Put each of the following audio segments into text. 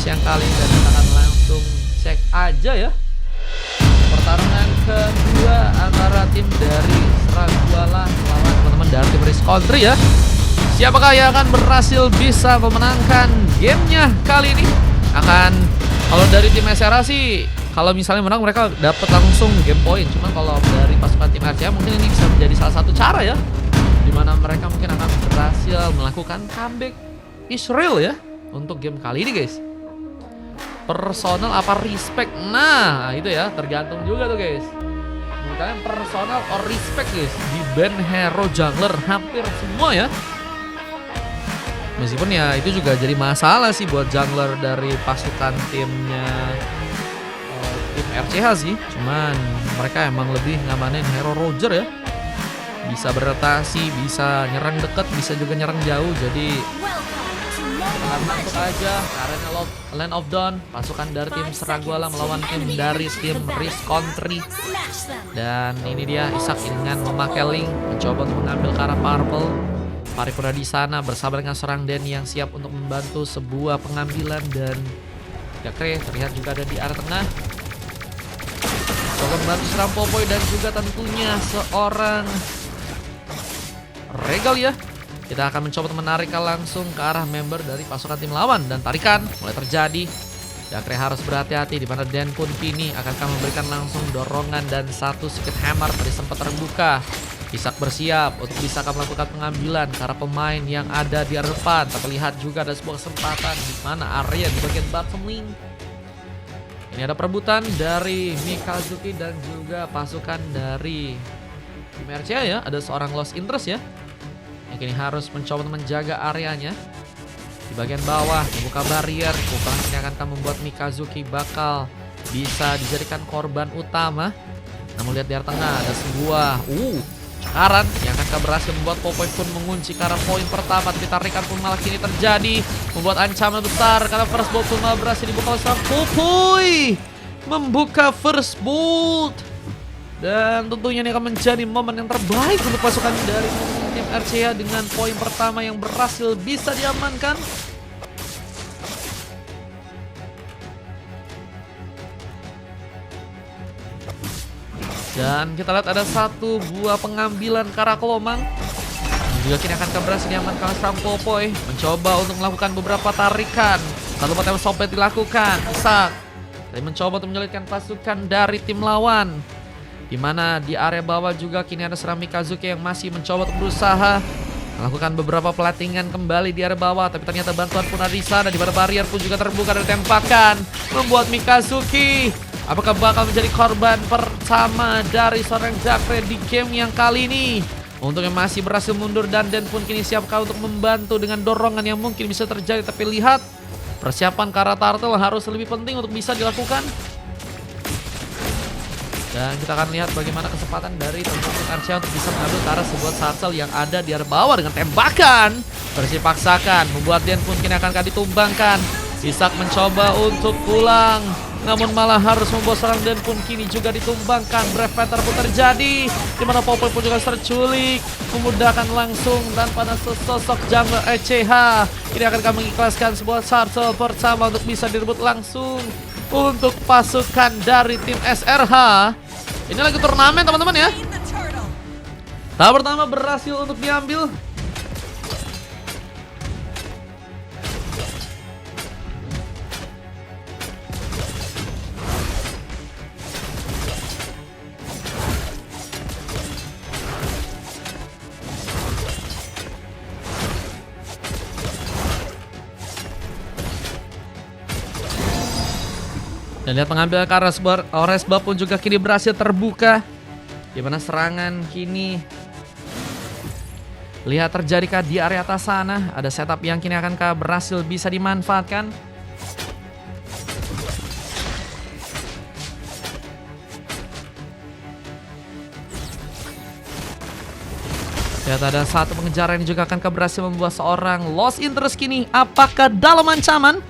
match yang kali ini dan kita akan langsung cek aja ya. Pertarungan kedua antara tim dari Seraguala lawan teman-teman dari tim Risk Country ya. Siapakah yang akan berhasil bisa memenangkan gamenya kali ini? Kalau dari tim SRA sih, kalau misalnya menang mereka dapat langsung game point. Cuman kalau dari pasukan tim RCA mungkin ini bisa menjadi salah satu cara ya, dimana mereka mungkin akan berhasil melakukan comeback Israel ya untuk game kali ini guys. Personal apa respect? Nah itu ya, tergantung juga tuh guys. Menurut kalian personal or respect guys? Di band hero jungler hampir semua ya. Meskipun ya itu juga jadi masalah sih buat jungler dari pasukan timnya tim RCH sih. Cuman mereka emang lebih ngamanin hero Roger ya. Bisa berotasi, bisa nyerang dekat, bisa juga nyerang jauh. Jadi masuk aja karena Land of Dawn, pasukan dari tim Seraguala melawan tim dari tim Risk Country. Dan ini dia Isak dengan memakai link mencoba untuk mengambil ke arah purple. Paripurna di sana bersama dengan seorang Den yang siap untuk membantu sebuah pengambilan, dan Jakre terlihat juga ada di arah tengah. Coba membantu serang Popoy dan juga tentunya seorang Regal ya. Kita akan mencoba menarik langsung ke arah member dari pasukan tim lawan, dan tarikan mulai terjadi. Jakre harus berhati-hati di mana Den pun kini akan memberikan langsung dorongan dan satu sedikit hammer tadi sempat terbuka. Isak bersiap untuk bisa melakukan pengambilan karena pemain yang ada di area depan. Tapi lihat juga ada sebuah kesempatan di mana area di bagian bottom lane. Ini ada perebutan dari Mikazuki dan juga pasukan dari tim RCA ya. Ada seorang lost interest ya, yang kini harus mencoba menjaga areanya. Di bagian bawah membuka barrier. Bukan ini akan membuat Mikazuki bakal bisa dijadikan korban utama. Namun lihat di area tengah ada sebuah cakaran yang akan berhasil membuat Popoy pun mengunci ke arah poin pertama. Tapi tarikan pun malah kini terjadi, membuat ancaman besar karena first bolt pun malah berhasil dibuka oleh sang Popoy. Membuka first bolt, dan tentunya ini akan menjadi momen yang terbaik untuk pasukan dari tim RCA dengan poin pertama yang berhasil bisa diamankan. Dan kita lihat ada satu buah pengambilan Karakolomang. Juga kini akan berhasil diamankan oleh sang Popoy. Mencoba untuk melakukan beberapa tarikan. Satu pattern sompet dilakukan. Isak mencoba untuk menyulitkan pasukan dari tim lawan. Dimana di area bawah juga kini ada seorang Mikazuki yang masih mencoba untuk berusaha melakukan beberapa pelatingan kembali di area bawah. Tapi ternyata bantuan pun ada di sana, di mana barrier pun juga terbuka dan tembakan membuat Mikazuki apakah bakal menjadi korban pertama dari seorang Jakre di game yang kali ini. Untuk yang masih berhasil mundur, dan Den pun kini siapkah untuk membantu dengan dorongan yang mungkin bisa terjadi. Tapi lihat, persiapan Kara Turtle harus lebih penting untuk bisa dilakukan. Dan kita akan lihat bagaimana kesempatan dari teman-teman RCA untuk bisa mengambil ke arah sebuah Turtle yang ada di area bawah dengan tembakan. Versi paksakan, membuat Den pun kini akan ditumbangkan. Isak mencoba untuk pulang, namun malah harus membawa serang, dan pun kini juga ditumbangkan. Brave Panther pun terjadi, dimana Popoy pun juga terculik, memudahkan langsung tanpa ada sesosok jungler ECH. Ini akan mengikhlaskan sebuah turtle pertama untuk bisa direbut langsung untuk pasukan dari tim SRH. Ini lagi turnamen teman-teman ya. Tahap pertama berhasil untuk diambil. Dan lihat pengambilan ke arah Oresba pun juga kini berhasil terbuka, dimana serangan kini lihat terjadi di area atas sana. Ada setup yang kini akan berhasil bisa dimanfaatkan. Lihat ada satu pengejaran yang juga akan berhasil membuat seorang lost interest kini apakah dalam ancaman.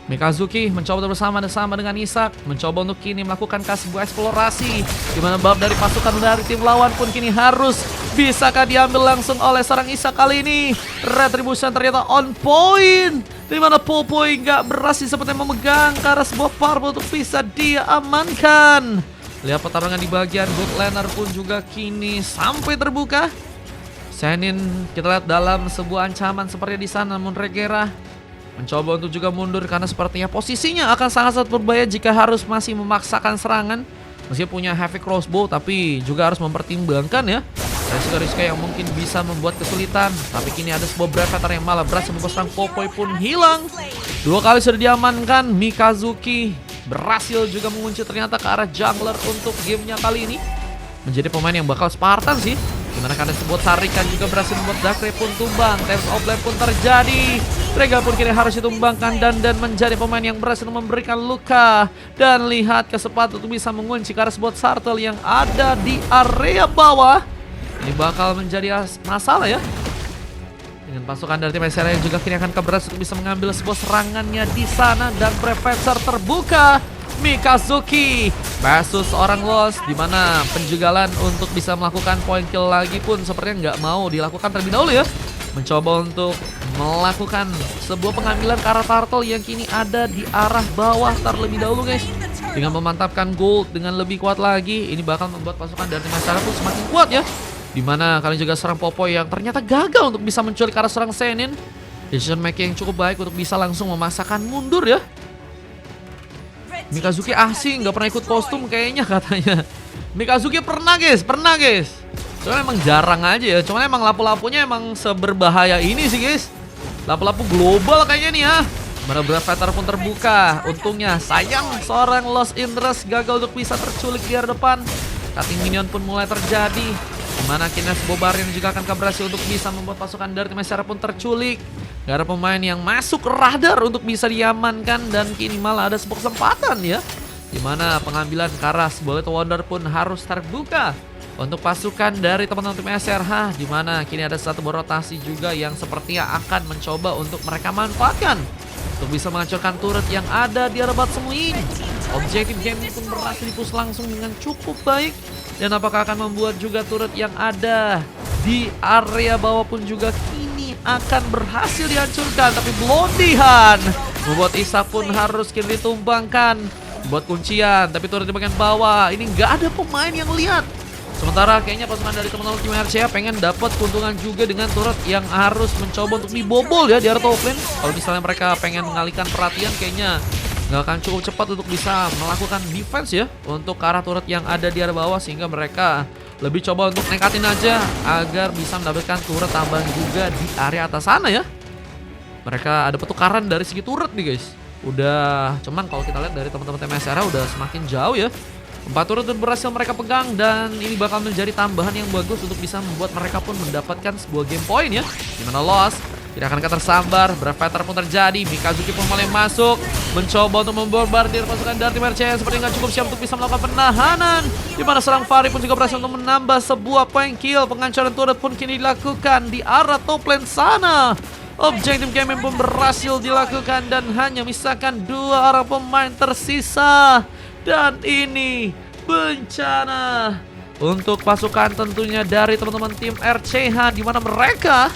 Mikazuki mencoba bersama-sama dengan Isak, mencoba untuk kini melakukan sebuah eksplorasi, di mana bab dari pasukan dari tim lawan pun kini harus bisakah diambil langsung oleh seorang Isak kali ini. Retribution ternyata on point, di mana Popoi nggak berhasil sepertinya memegang ke arah sebuah purple untuk bisa dia amankan. Lihat pertarungan di bagian Goodlander pun juga kini sampai terbuka. Senin kita lihat dalam sebuah ancaman seperti di sana, namun Regera mencoba untuk juga mundur karena sepertinya posisinya akan sangat-sangat berbahaya jika harus masih memaksakan serangan. Meski punya heavy crossbow tapi juga harus mempertimbangkan ya risiko-risiko yang mungkin bisa membuat kesulitan. Tapi kini ada sebuah Brevetter yang malah berhasil membuat serang Popoi pun hilang. 2 kali sudah diamankan. Mikazuki berhasil juga mengunci ternyata ke arah jungler untuk gamenya kali ini. Menjadi pemain yang bakal Spartan sih. Dimana ada sebuah tarikan juga berhasil membuat Dakre pun tumbang. Times of Life pun terjadi. Rega pun kini harus ditumbangkan dan menjadi pemain yang berhasil memberikan luka. Dan lihat kesempatan untuk bisa mengunci ke arah sebuah turtle yang ada di area bawah. Ini bakal menjadi masalah ya. Dengan pasukan dari tim SR yang juga kini akan keberhasilan untuk bisa mengambil sebuah serangannya di sana. Dan Professor terbuka. Mikazuki versus orang Lost, dimana penjagalan untuk bisa melakukan point kill lagi pun sepertinya nggak mau dilakukan terlebih dahulu ya. Mencoba untuk melakukan sebuah pengambilan ke arah turtle yang kini ada di arah bawah terlebih dahulu guys. Dengan memantapkan gold dengan lebih kuat lagi, ini bakal membuat pasukan dari tim SR pun semakin kuat ya. Dimana kalian juga serang Popoi yang ternyata gagal untuk bisa menculik ke arah serang Senin. Decision making yang cukup baik untuk bisa langsung memaksakan mundur ya. Mikazuki asing, nggak pernah ikut kostum kayaknya katanya. Mikazuki pernah guys. Soalnya emang jarang aja ya. Cuman emang lapu-lapunya emang seberbahaya ini sih guys. Lapu-lapu global kayaknya nih ya. Mana Brevetter pun terbuka. Untungnya sayang seorang Lost Interest gagal untuk bisa terculik di area depan. Cutting minion pun mulai terjadi. Dimana kini sebuah barrier juga akan berhasil untuk bisa membuat pasukan dari tim SR pun terculik. Gak ada pemain yang masuk ke radar untuk bisa diamankan. Dan kini malah ada sebuah kesempatan ya, dimana pengambilan ke arah Bullet Wonder pun harus terbuka untuk pasukan dari teman-teman tim SRH. Dimana kini ada satu rotasi juga yang sepertinya akan mencoba untuk mereka manfaatkan untuk bisa menghancurkan turret yang ada di arah bottom lane. Objektif game pun berhasil dipus langsung dengan cukup baik. Dan apakah akan membuat juga turret yang ada di area bawah pun juga kini akan berhasil dihancurkan. Tapi Blondihan membuat Isak pun harus kini ditumbangkan. Buat kuncian, tapi turret di bagian bawah ini nggak ada pemain yang lihat. Sementara kayaknya pasukan dari teman-teman tim RCA pengen dapat keuntungan juga dengan turret yang harus mencoba untuk dibobol ya di area top lane. Kalau misalnya mereka pengen mengalihkan perhatian, kayaknya nggak akan cukup cepat untuk bisa melakukan defense ya untuk ke arah turret yang ada di area bawah, sehingga mereka lebih coba untuk nekatin aja agar bisa mendapatkan turret tambahan juga di area atas sana ya. Mereka ada pertukaran dari segi turret nih guys. Udah, cuman kalau kita lihat dari teman-teman TMSR udah semakin jauh ya. 4 turret berhasil mereka pegang, dan ini bakal menjadi tambahan yang bagus untuk bisa membuat mereka pun mendapatkan sebuah game point ya. Dimana Lost tidak akan tersambar, Brevetter pun terjadi, Mikazuki pun mulai masuk, mencoba untuk membombardir pasukan dari tim RCA yang seperti nggak cukup siap untuk bisa melakukan penahanan. Dimana serang Fari pun juga berhasil untuk menambah sebuah point kill. Pengancaran turret pun kini dilakukan di arah top lane sana. Objektif game pun berhasil dilakukan dan hanya misalkan 2 orang pemain tersisa. Dan ini bencana untuk pasukan tentunya dari teman-teman tim RCH, di mana mereka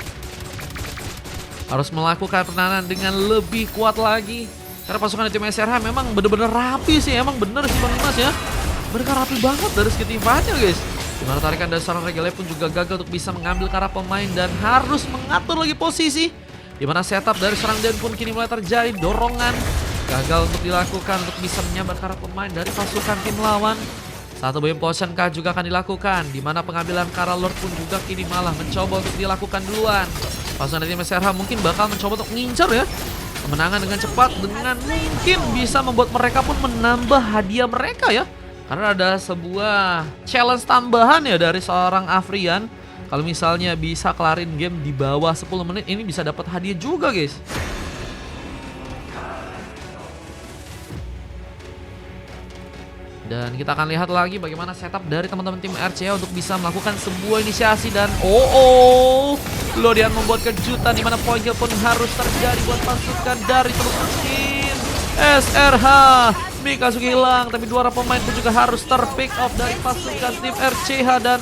harus melakukan penahanan dengan lebih kuat lagi. Karena pasukan tim SRH memang bener-bener rapi sih, emang bener sih Bang Dimas ya. Mereka rapi banget dari segi tim fight-nya guys. Dimana tarikan dari seorang Regale pun juga gagal untuk bisa mengambil ke arah pemain dan harus mengatur lagi posisi. Dimana setup dari serang Den pun kini mulai terjadi, dorongan gagal untuk dilakukan untuk bisa menyambar ke arah pemain dari pasukan tim lawan. Satu BM potion K juga akan dilakukan, dimana pengambilan ke arah Lord pun juga kini malah mencoba untuk dilakukan duluan. Pasukan dari tim SRH mungkin bakal mencoba untuk mengincar ya kemenangan dengan cepat, dengan mungkin bisa membuat mereka pun menambah hadiah mereka ya. Karena ada sebuah challenge tambahan ya dari seorang Afrian. Kalau misalnya bisa kelarin game di bawah 10 menit, ini bisa dapat hadiah juga guys. Dan kita akan lihat lagi bagaimana setup dari teman-teman tim RCA untuk bisa melakukan sebuah inisiasi. Dan Lodian membuat kejutan, dimana point kill pun harus terjadi buat pasukan dari teman-teman tim SRH. Mikazuki hilang, tapi dua pemain pun juga harus terpick up dari pasukan tim RCH. Dan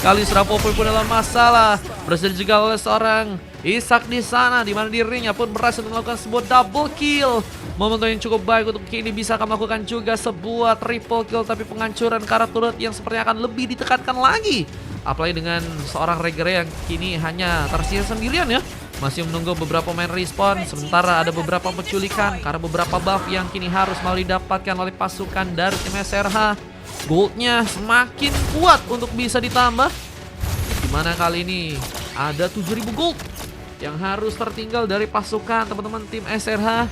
kali Serapopo pun dalam masalah. Berhasil juga oleh seorang Isak di sana, di mana dirinya pun berhasil melakukan sebuah double kill. Momentum yang cukup baik untuk kini bisa akan melakukan juga sebuah triple kill, tapi penghancuran ke arah turret yang sepertinya akan lebih ditekankan lagi. Apalagi dengan seorang Regere yang kini hanya tersisa sendirian ya. Masih menunggu beberapa pemain respawn, sementara ada beberapa penculikan karena beberapa buff yang kini harus malah didapatkan oleh pasukan dari tim SRH. Goldnya semakin kuat untuk bisa ditambah, dimana kali ini ada 7.000 gold yang harus tertinggal dari pasukan teman-teman tim SRH.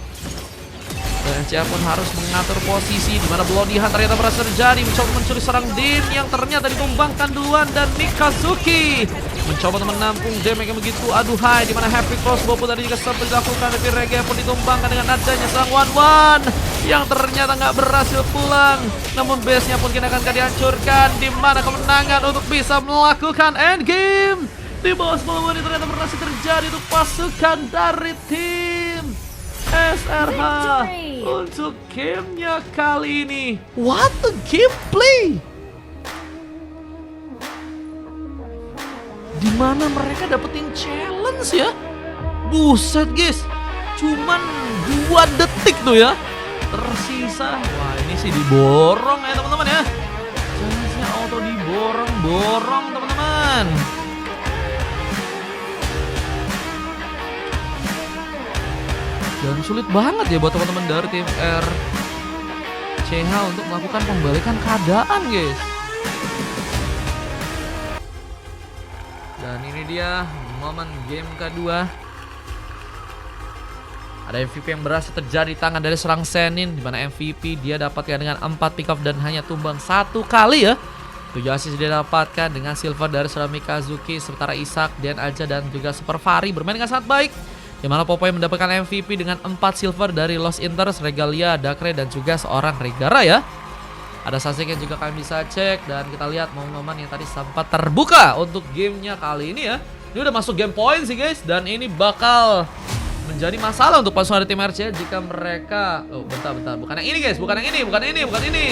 Dan RCH pun harus mengatur posisi, dimana Bloody Hunt ternyata berhasil terjadi, mencoba mencuri serang Din yang ternyata ditumbangkan duluan. Dan Mikazuki mencoba menampung damage yang begitu aduhai, dimana Happy Crossbow pun tadi juga sempat dilakukan, tapi Rege pun ditumbangkan dengan adanya serang One yang ternyata nggak berhasil pulang. Namun base-nya pun kini akan dihancurkan, dimana kemenangan untuk bisa melakukan endgame di bawah 10 menit ternyata berhasil terjadi untuk pasukan dari tim SRH untuk gamenya kali ini. What a gameplay! Dimana mereka dapetin challenge ya. Buset guys, cuman 2 detik tuh ya tersisa. Wah, ini sih diborong ya teman-teman ya. Challenge-nya auto diborong teman-teman. Dan sulit banget ya buat teman-teman dari tim RCH untuk melakukan pembalikan keadaan guys. Dan ini dia momen game kedua. Ada MVP yang berhasil terjadi di tangan dari serang Senin, di mana MVP dia dapatkan dengan 4 pick off dan hanya tumbang 1 kali ya. 7 assist dia dapatkan dengan silver dari serang Mikazuki, sementara Isak, Dan Aja dan juga Super Fari bermain dengan sangat baik. Di mana Popoy mendapatkan MVP dengan 4 silver dari Lost Interest, Regalia, Dakre, dan juga seorang Regara ya. Ada sasik yang juga kalian bisa cek, dan kita lihat momen-momen yang tadi sempat terbuka untuk gamenya kali ini ya. Ini udah masuk game point sih guys, dan ini bakal menjadi masalah untuk pasukan dari tim RCH jika mereka... Oh bentar, bukan yang ini guys, bukan yang ini. Ini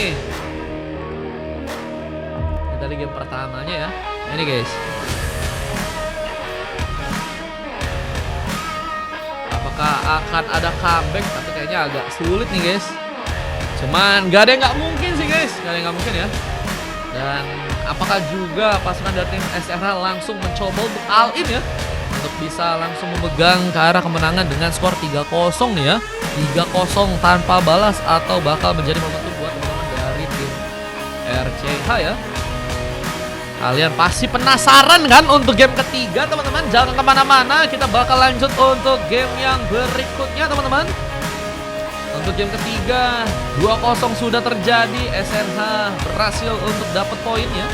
tadi game pertamanya ya, ini guys. Apakah akan ada comeback? Tapi kayaknya agak sulit nih guys. Cuman gak ada yang gak mungkin sih guys, ya. Dan apakah juga pasukan dari tim SRH langsung mencoba untuk all in ya, untuk bisa langsung memegang ke arah kemenangan dengan skor 3-0 nih ya. 3-0 tanpa balas, atau bakal menjadi momentum buat teman-teman dari tim RCH ya. Kalian pasti penasaran kan untuk game ketiga teman-teman? Jangan kemana-mana, kita bakal lanjut untuk game yang berikutnya teman-teman. Untuk game ketiga 2-0 sudah terjadi, SRH berhasil untuk dapat poinnya.